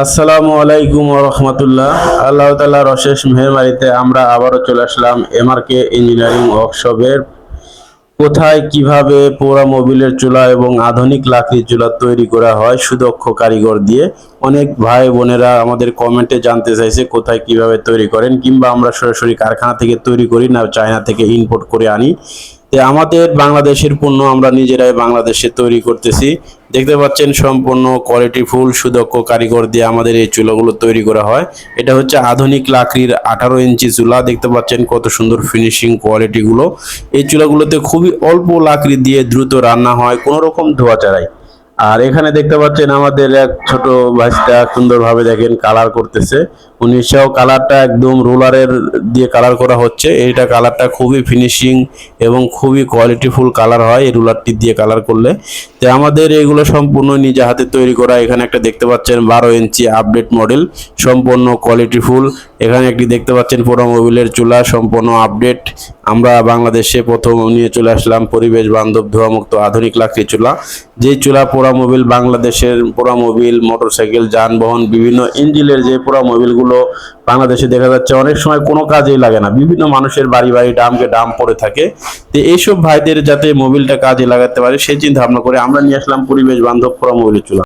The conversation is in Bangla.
আসসালামু আলাইকুম ওয়া রাহমাতুল্লাহ। আল্লাহ তাআলার অশেষ মেহেরবানিতে আমরা আবারও চলে আসলাম এমআরকে ইঞ্জিনিয়ারিং ওয়ার্কশপের। কোথায় কিভাবে পোড়া মোবিলের চুলা এবং আধুনিক লাকড়ির চুলা তৈরি করা হয় সুদক্ষ কারিগর দিয়ে। অনেক ভাই বোনেরা আমাদের কমেন্টে জানতে চাইছে কোথায় কিভাবে তৈরি করেন, কিংবা আমরা সরাসরি কারখানা থেকে তৈরি করি না চায়না থেকে ইম্পোর্ট করে আনি। আমাদের বাংলাদেশের পণ্য আমরা নিজেরাই বাংলাদেশে তৈরি করতেছি। দেখতে পাচ্ছেন সম্পূর্ণ কোয়ালিটি ফুল সুদক্ষ কারিগর দিয়ে আমাদের এই চুলাগুলো তৈরি করা হয়। এটা হচ্ছে আধুনিক লাকড়ির 18 ইঞ্চি চুলা। দেখতে পাচ্ছেন কত সুন্দর ফিনিশিং কোয়ালিটি গুলো। এই চুলাগুলোতে খুবই অল্প লাকড়ি দিয়ে দ্রুত রান্না হয়, কোনো রকম ধোয়া ছাড়াই। আর এখানে দেখতে পাচ্ছেন আমাদের এক ছোট ভাইস্তা সুন্দরভাবে দেখেন কালার করতেছে। উনিশাও কালারটা একদম রোলারের দিয়ে কালার করা হচ্ছে। এইটা কালারটা খুবই ফিনিশিং এবং খুবই কোয়ালিটিফুল কালার হয় এই রোলারটি দিয়ে কালার করলে। তো আমাদের এগুলো সম্পূর্ণ নিজে হাতে তৈরি করা। এখানে একটা দেখতে পাচ্ছেন 12 ইঞ্চি আপডেট মডেল, সম্পূর্ণ কোয়ালিটিফুল। এখানে একটি দেখতে পাচ্ছেন পোড়া মোবিলের চুলা, সম্পূর্ণ আপডেট। আমরা বাংলাদেশে প্রথম নিয়ে চলে আসলাম পরিবেশ বান্ধব ধোঁয়ামুক্ত আধুনিক লাকড়ি চুলা। যে চুলা পোড়া মোবিল, বাংলাদেশের পোড়া মোবিল, মোটরসাইকেল, যানবাহন, বিভিন্ন ইঞ্জিনের যে পোড়া মোবিলগুলো বাংলাদেশে দেখা যাচ্ছে অনেক সময় কোনো কাজেই লাগে না, বিভিন্ন মানুষের বাড়ি বাড়ি ডামকে ডাম পড়ে থাকে। তো এইসব ভাইদের যাতে মোবিলটা কাজে লাগাতে পারে সেই চিন্তা ভাবনা করে আমরা নিয়ে আসলাম পরিবেশ বান্ধব পোড়া মোবিলের চুলা।